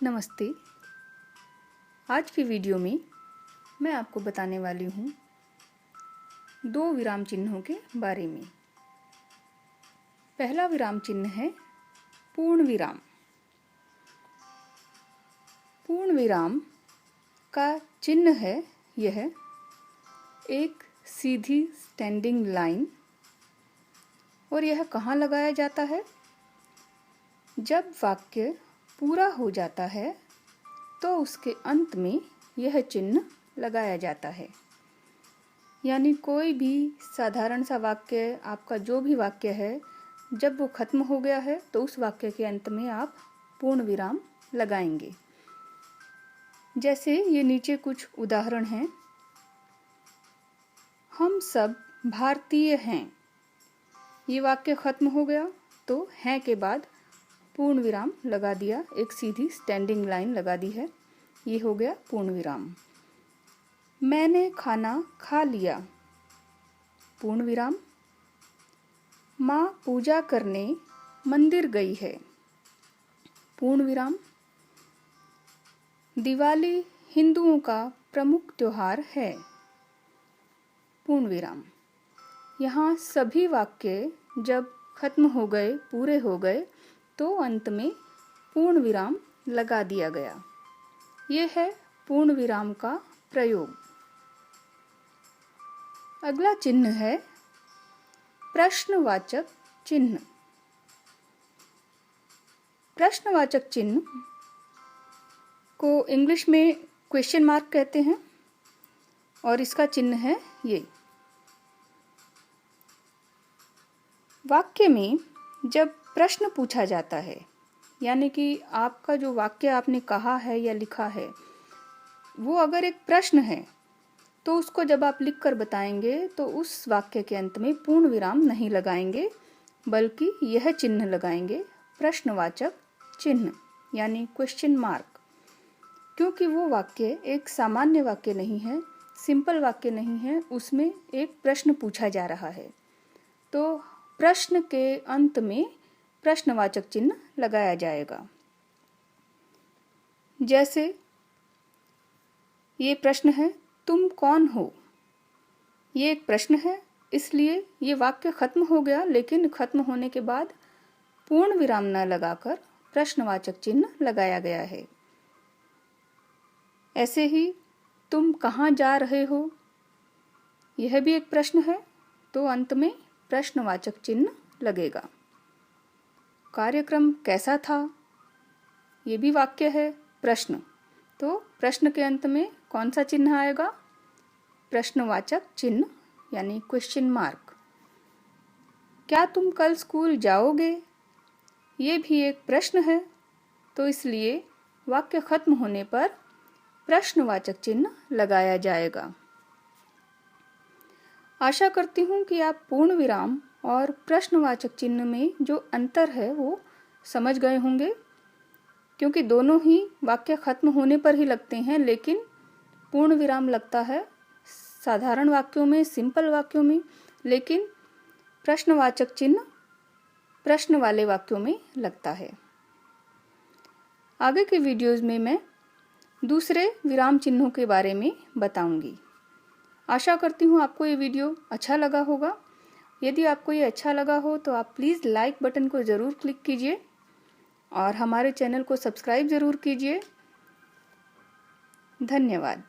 नमस्ते। आज की वीडियो में मैं आपको बताने वाली हूँ 2 विराम चिन्हों के बारे में। पहला विराम चिन्ह है पूर्ण विराम। पूर्ण विराम का चिन्ह है यह एक सीधी स्टैंडिंग लाइन, और यह कहाँ लगाया जाता है? जब वाक्य पूरा हो जाता है तो उसके अंत में यह चिन्ह लगाया जाता है। यानी कोई भी साधारण सा वाक्य, आपका जो भी वाक्य है, जब वो खत्म हो गया है तो उस वाक्य के अंत में आप पूर्ण विराम लगाएंगे। जैसे ये नीचे कुछ उदाहरण हैं। हम सब भारतीय हैं। ये वाक्य खत्म हो गया तो हैं के बाद पूर्ण विराम लगा दिया, एक सीधी स्टैंडिंग लाइन लगा दी है। ये हो गया पूर्ण विराम। मैंने खाना खा लिया, पूर्ण विराम। माँ पूजा करने मंदिर गई है, पूर्ण विराम। दिवाली हिंदुओं का प्रमुख त्योहार है, पूर्ण विराम। यहाँ सभी वाक्य जब खत्म हो गए, पूरे हो गए, तो अंत में पूर्ण विराम लगा दिया गया। यह है पूर्ण विराम का प्रयोग। अगला चिन्ह है प्रश्नवाचक चिन्ह। प्रश्नवाचक चिन्ह को इंग्लिश में क्वेश्चन मार्क कहते हैं, और इसका चिन्ह है ये। वाक्य में जब प्रश्न पूछा जाता है, यानी कि आपका जो वाक्य आपने कहा है या लिखा है वो अगर एक प्रश्न है, तो उसको जब आप लिख कर बताएंगे तो उस वाक्य के अंत में पूर्ण विराम नहीं लगाएंगे, बल्कि यह चिन्ह लगाएंगे, प्रश्नवाचक चिन्ह, यानी क्वेश्चन मार्क। क्योंकि वो वाक्य एक सामान्य वाक्य नहीं है, सिंपल वाक्य नहीं है, उसमें एक प्रश्न पूछा जा रहा है। तो प्रश्न के अंत में प्रश्नवाचक चिन्ह लगाया जाएगा। जैसे ये प्रश्न है, तुम कौन हो? ये एक प्रश्न है, इसलिए ये वाक्य खत्म हो गया, लेकिन खत्म होने के बाद पूर्ण विराम न लगाकर प्रश्नवाचक चिन्ह लगाया गया है। ऐसे ही तुम कहाँ जा रहे हो? यह भी एक प्रश्न है, तो अंत में प्रश्नवाचक चिन्ह लगेगा। कार्यक्रम कैसा था? ये भी वाक्य है, प्रश्न, तो प्रश्न के अंत में कौन सा चिन्ह आएगा? प्रश्नवाचक चिन्ह, यानी क्वेश्चन मार्क। क्या तुम कल स्कूल जाओगे? ये भी एक प्रश्न है, तो इसलिए वाक्य खत्म होने पर प्रश्नवाचक चिन्ह लगाया जाएगा। आशा करती हूँ कि आप पूर्ण विराम और प्रश्नवाचक चिन्ह में जो अंतर है वो समझ गए होंगे, क्योंकि दोनों ही वाक्य खत्म होने पर ही लगते हैं, लेकिन पूर्ण विराम लगता है साधारण वाक्यों में, सिंपल वाक्यों में, लेकिन प्रश्नवाचक चिन्ह प्रश्न वाले वाक्यों में लगता है। आगे के वीडियोस में मैं दूसरे विराम चिन्हों के बारे में बताऊंगी। आशा करती हूँ आपको ये वीडियो अच्छा लगा होगा। यदि आपको ये अच्छा लगा हो तो आप प्लीज़ लाइक बटन को ज़रूर क्लिक कीजिए और हमारे चैनल को सब्सक्राइब ज़रूर कीजिए। धन्यवाद।